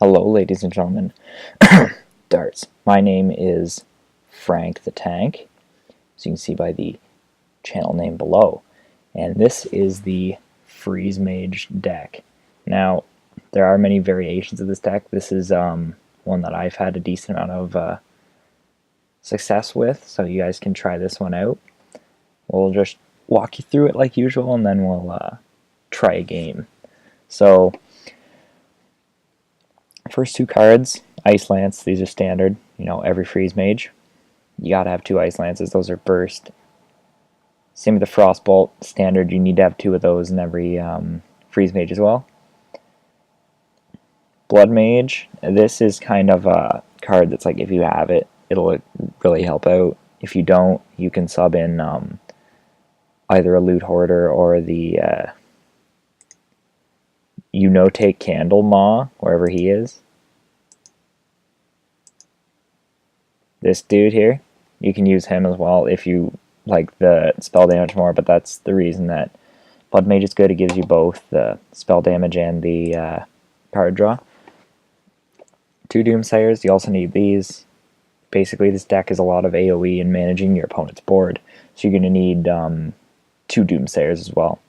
Hello, ladies and gentlemen. Darts. My name is Frank the Tank, as you can see by the channel name below. And this is the Freeze Mage deck. Now, there are many variations of this deck. This is one that I've had a decent amount of success with, so you guys can try this one out. We'll just walk you through it like usual, and then we'll try a game. So, first two cards, Ice Lance, these are standard, every Freeze Mage. You gotta have two Ice Lances, those are burst. Same with the Frostbolt, standard, you need to have two of those in every Freeze Mage as well. Blood Mage, this is kind of a card that's like if you have it, it'll really help out. If you don't, you can sub in either a Loot Hoarder or the take Candle Maw, wherever he is. This dude here, you can use him as well if you like the spell damage more, but that's the reason that Blood Mage is good. It gives you both the spell damage and the card draw. Two Doomsayers, you also need these. Basically, this deck is a lot of AoE and managing your opponent's board, so you're going to need two Doomsayers as well.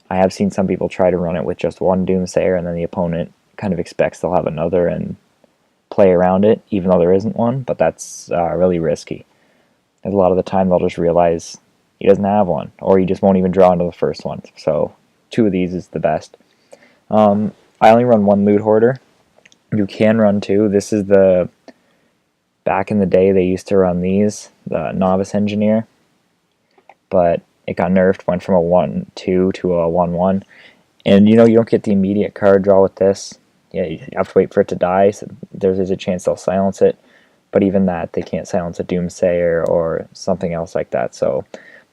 I have seen some people try to run it with just one Doomsayer, and then the opponent kind of expects they'll have another and play around it, even though there isn't one, but that's really risky. And a lot of the time they'll just realize he doesn't have one, or he just won't even draw into the first one. So two of these is the best. I only run one Loot Hoarder. You can run two. This is the... Back in the day they used to run these, the Novice Engineer, but it got nerfed, went from a 1-2 to a 1-1. And you don't get the immediate card draw with this. Yeah, you have to wait for it to die, so there's a chance they'll silence it. But even that, they can't silence a Doomsayer or something else like that. So,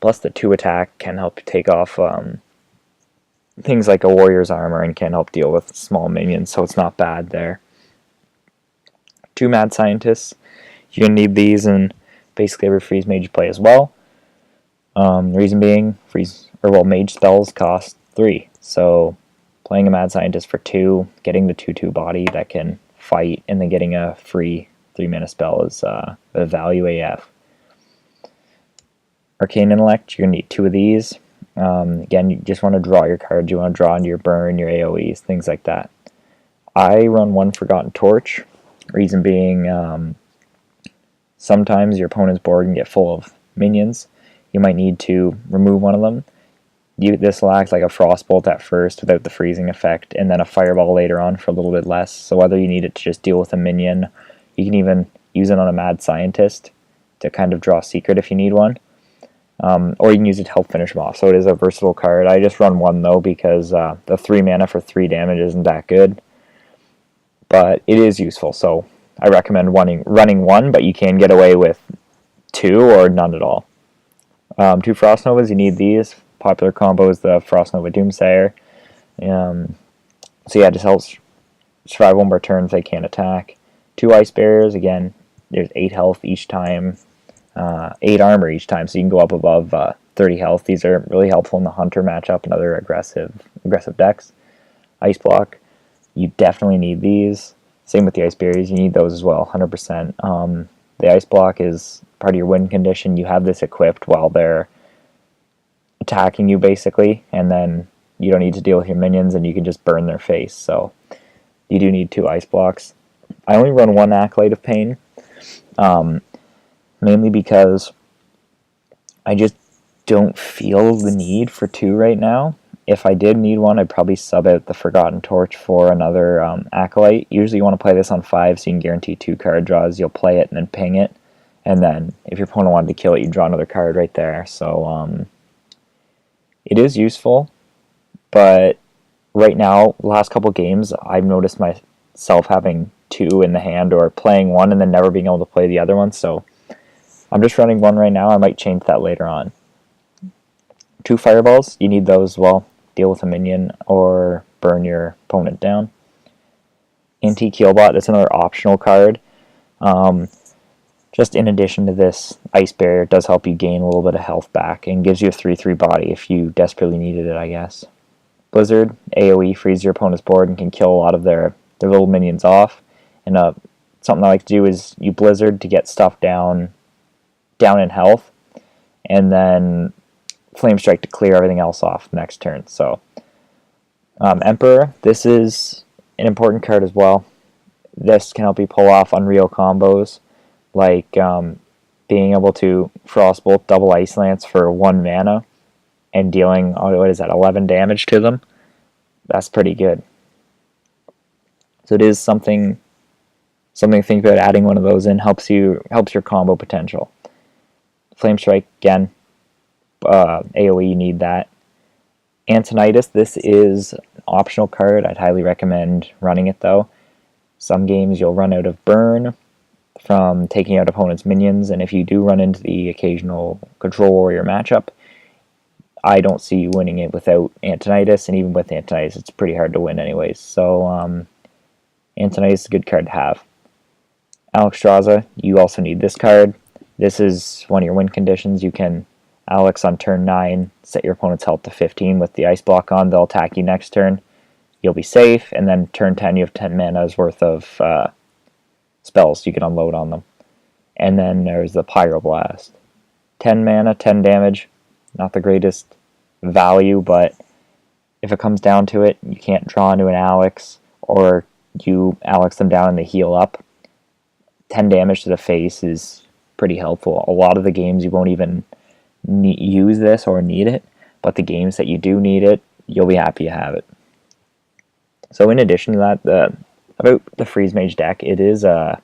plus the 2 attack can help take off things like a Warrior's Armor and can help deal with small minions, so it's not bad there. 2 Mad Scientists. You're going to need these in basically every Freeze Mage you play as well. The reason being, Mage spells cost 3. So playing a Mad Scientist for 2, getting the 2/2 body that can fight, and then getting a free 3-mana spell is a value AF. Arcane Intellect, you're going to need 2 of these. Again, you just want to draw your cards. You want to draw into your burn, your AoEs, things like that. I run 1 Forgotten Torch. Reason being, sometimes your opponent's board can get full of minions. You might need to remove one of them. This will act like a Frostbolt at first without the freezing effect, and then a Fireball later on for a little bit less. So whether you need it to just deal with a minion, you can even use it on a Mad Scientist to kind of draw a secret if you need one. Or you can use it to help finish them off. So it is a versatile card. I just run 1 though because the 3 mana for 3 damage isn't that good. But it is useful, so I recommend running 1, but you can get away with 2 or none at all. 2 Frost Novas, you need these. Popular combo is the Frost Nova Doomsayer. So yeah, it just helps survive 1 more turn if they can't attack. 2 Ice Barriers, again, there's 8 health each time, 8 armor each time, so you can go up above 30 health. These are really helpful in the Hunter matchup and other aggressive decks. Ice Block, you definitely need these. Same with the Ice Barriers, you need those as well, 100%. The Ice Block is part of your win condition. You have this equipped while they're attacking you, basically, and then you don't need to deal with your minions, and you can just burn their face. So you do need 2 Ice Blocks. I only run 1 Acolyte of Pain, mainly because I just don't feel the need for 2 right now. If I did need 1, I'd probably sub out the Forgotten Torch for another Acolyte. Usually you want to play this on 5 so you can guarantee 2 card draws. You'll play it and then ping it, and then if your opponent wanted to kill it, you draw another card right there. So it is useful, but right now, the last couple games, I've noticed myself having 2 in the hand or playing 1 and then never being able to play the other one, so I'm just running 1 right now. I might change that later on. 2 Fireballs, you need those as well. Deal with a minion or burn your opponent down. Anti-Keelbot, that's another optional card. Just in addition to this, Ice Barrier does help you gain a little bit of health back and gives you a 3/3 body if you desperately needed it, I guess. Blizzard, AoE, frees your opponent's board and can kill a lot of their their little minions off. And something I like to do is you Blizzard to get stuff down in health, and then Flame Strike to clear everything else off next turn. So Emperor, this is an important card as well. This can help you pull off unreal combos, like being able to Frostbolt double Ice Lance for 1 mana and dealing, oh, what is that, 11 damage to them. That's pretty good. So it is something to think about. Adding one of those in helps your combo potential. Flame Strike, again, AoE, you need that. Antonidas, this is an optional card. I'd highly recommend running it though. Some games you'll run out of burn from taking out opponents' minions, and if you do run into the occasional Control Warrior matchup, I don't see you winning it without Antonidas, and even with Antonidas, it's pretty hard to win anyways. So Antonidas is a good card to have. Alexstrasza, you also need this card. This is one of your win conditions. You can Alex on turn 9, set your opponent's health to 15 with the ice block on. They'll attack you next turn. You'll be safe, and then turn 10 you have 10 mana's worth of spells you can unload on them. And then there's the Pyroblast. 10 mana, 10 damage. Not the greatest value, but if it comes down to it, you can't draw into an Alex, or you Alex them down and they heal up. 10 damage to the face is pretty helpful. A lot of the games you won't even use this or need it, but the games that you do need it, you'll be happy to have it. So in addition to that, about the Freeze Mage deck, it is a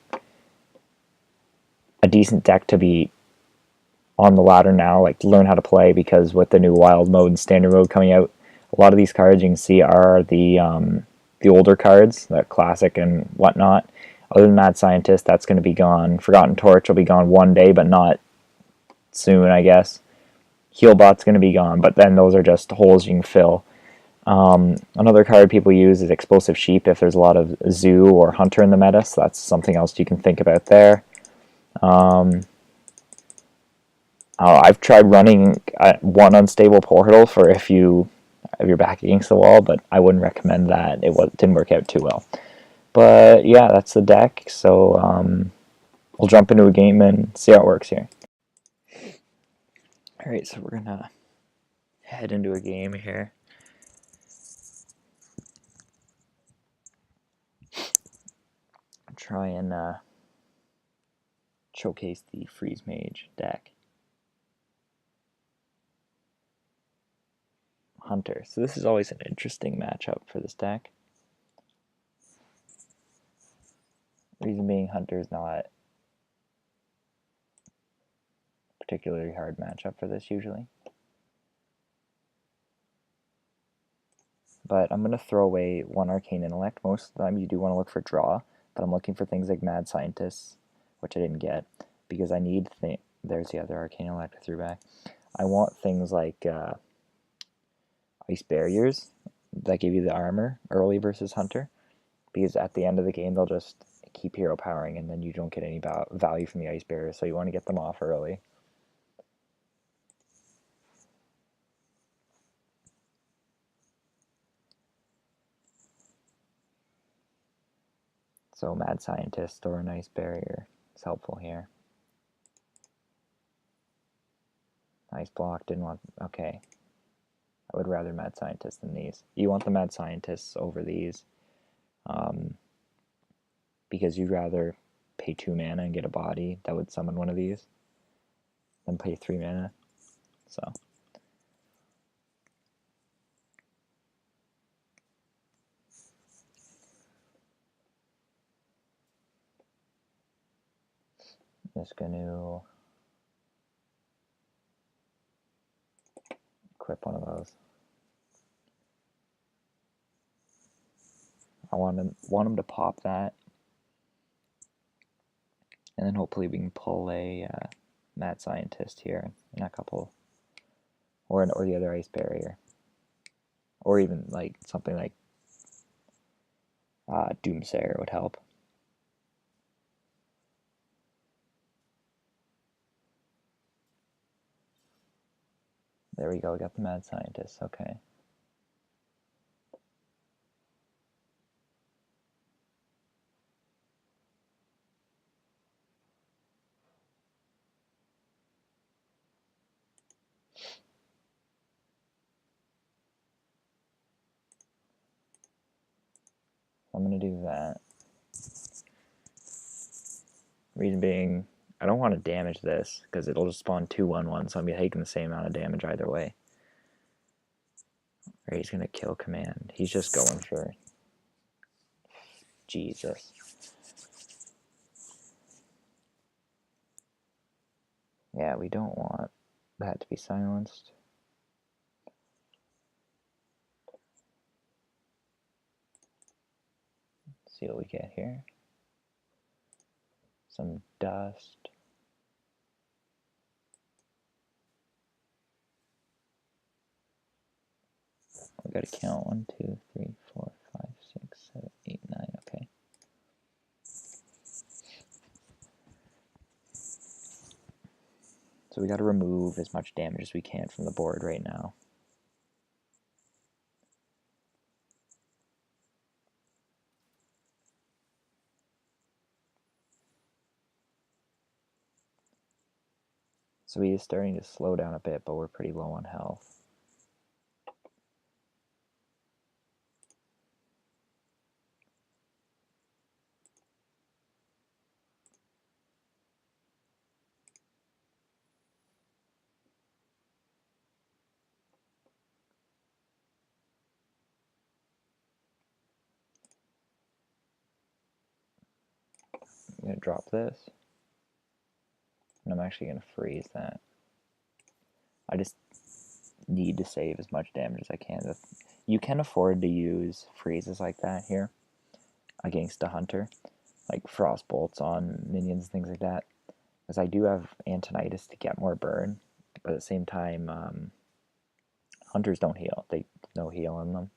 decent deck to be on the ladder now, like to learn how to play, because with the new Wild Mode and Standard Mode coming out, a lot of these cards you can see are the older cards, the Classic and whatnot. Other than Mad Scientist, that's going to be gone. Forgotten Torch will be gone one day, but not soon, I guess. Healbot's going to be gone, but then those are just holes you can fill. Another card people use is Explosive Sheep if there's a lot of Zoo or Hunter in the meta, so that's something else you can think about there. I've tried running one Unstable Portal for if you're back against the wall, but I wouldn't recommend that. It didn't work out too well. But yeah, that's the deck, so we'll jump into a game and see how it works here. Alright, so we're gonna head into a game here. Try and showcase the Freeze Mage deck. Hunter. So this is always an interesting matchup for this deck. Reason being, Hunter is not a particularly hard matchup for this usually. But I'm going to throw away one Arcane Intellect. Most of the time you do want to look for draw, but I'm looking for things like Mad Scientists, which I didn't get, because I need there's the other Arcane Intellect I threw back. I want things like Ice Barriers that give you the armor early versus Hunter, because at the end of the game they'll just keep hero powering and then you don't get any value from the Ice Barriers, so you want to get them off early. So Mad Scientist or an Ice Barrier is helpful here. Ice Block, didn't want, okay. I would rather Mad Scientist than these. You want the Mad Scientists over these, because you'd rather pay 2 mana and get a body that would summon one of these than pay 3 mana. So I'm just going to equip one of those. I want him to pop that, and then hopefully we can pull a Mad Scientist here in a couple, or the other Ice Barrier, or even like something like Doomsayer would help. There we go, we got the Mad Scientist, okay. I'm going to do that. Reason being, I don't want to damage this, because it'll just spawn 2/1/1, so I'm taking the same amount of damage either way. Or he's going to kill command. He's just going for... Jesus. Yeah, we don't want that to be silenced. Let's see what we get here. Some dust. We gotta count 1, 2, 3, 4, 5, 6, 7, 8, 9. Okay. So we gotta remove as much damage as we can from the board right now. So he is starting to slow down a bit, but we're pretty low on health. I'm going to drop this, and I'm actually going to freeze that. I just need to save as much damage as I can. You can afford to use freezes like that here against a hunter, like frost bolts on minions, things like that. Because I do have Antonitis to get more burn, but at the same time, hunters don't heal. They no heal on them.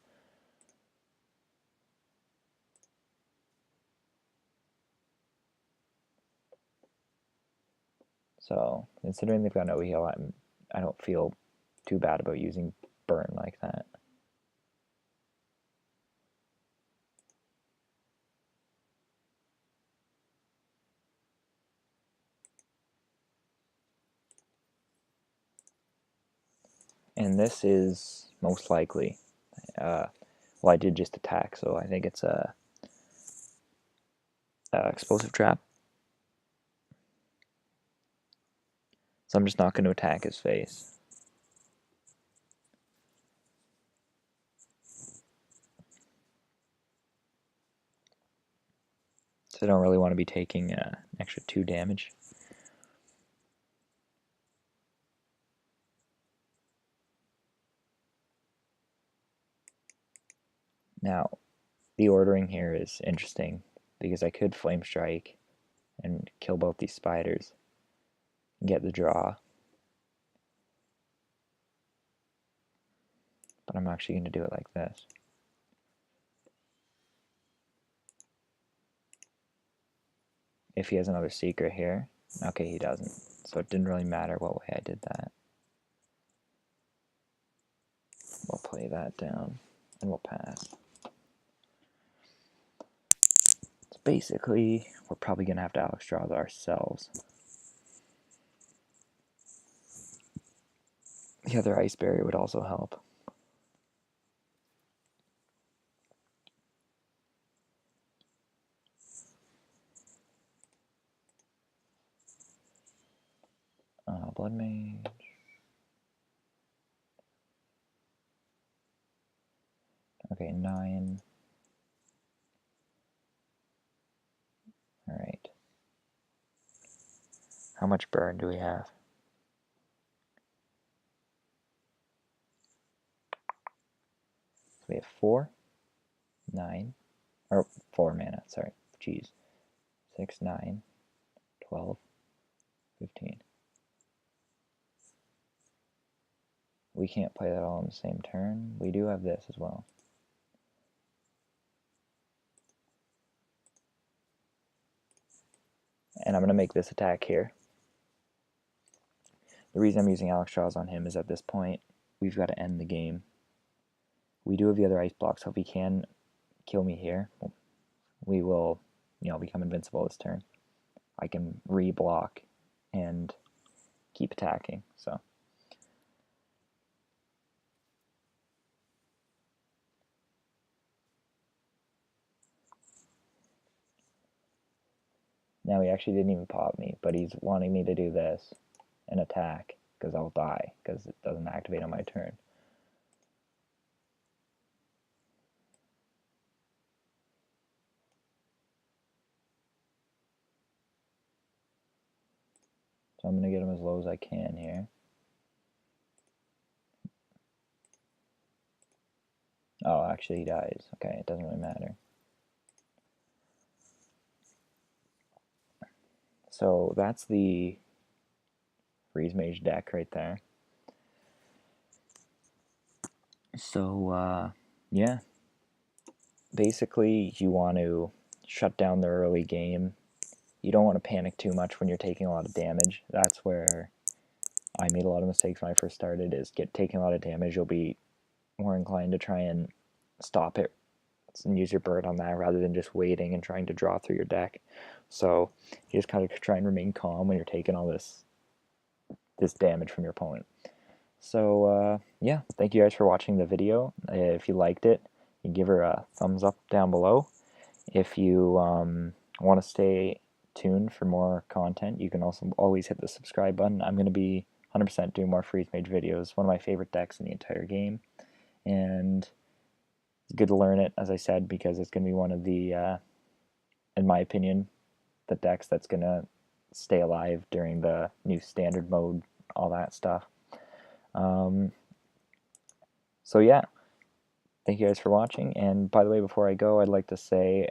So, considering they've got no heal, I don't feel too bad about using burn like that. And this is most likely, well, I did just attack, so I think it's a explosive trap. So I'm just not going to attack his face. So I don't really want to be taking an extra 2 damage. Now, the ordering here is interesting, because I could Flame Strike and kill both these spiders and get the draw. But I'm actually going to do it like this. If he has another secret here. Okay, he doesn't. So it didn't really matter what way I did that. We'll play that down, and we'll pass. So basically, we're probably going to have to Alex draw ourselves. The other Ice Barrier would also help. Blood Mage. Okay, 9. Alright. How much burn do we have? So we have 4, 9, or 4 mana, sorry. Jeez. 6, 9, 12, 15. We can't play that all in the same turn. We do have this as well. And I'm going to make this attack here. The reason I'm using Alex Draws on him is at this point, we've got to end the game. We do have the other ice block, so if he can kill me here, we will, become invincible this turn. I can re-block and keep attacking, so. Now he actually didn't even pop me, but he's wanting me to do this and attack because I'll die because it doesn't activate on my turn. So I'm going to get him as low as I can here. Oh, actually he dies. Okay, it doesn't really matter. So that's the Freeze Mage deck right there. So, yeah. Basically, you want to shut down the early game. You don't want to panic too much when you're taking a lot of damage. That's where I made a lot of mistakes when I first started, is taking a lot of damage. You'll be more inclined to try and stop it and use your bird on that rather than just waiting and trying to draw through your deck. So you just kind of try and remain calm when you're taking all this damage from your opponent. So yeah, thank you guys for watching the video. If you liked it, you give her a thumbs up down below. If you want to stay tuned for more content, you can also always hit the subscribe button. I'm going to be 100% doing more Freeze Mage videos. One of my favorite decks in the entire game, and it's good to learn it, as I said, because it's going to be one of the, in my opinion, the decks that's going to stay alive during the new standard mode, all that stuff. So yeah, thank you guys for watching. And by the way, before I go, I'd like to say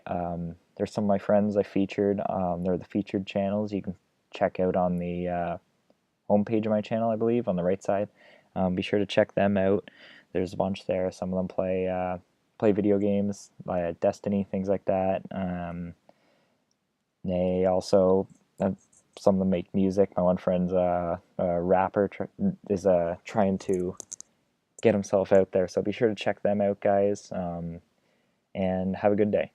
there's some of my friends I featured. They're the featured channels. You can check out on the homepage of my channel, I believe, on the right side. Be sure to check them out. There's a bunch there. Some of them play video games, like Destiny, things like that. They also some of them make music. My one friend's a rapper, is trying to get himself out there. So be sure to check them out, guys, and have a good day.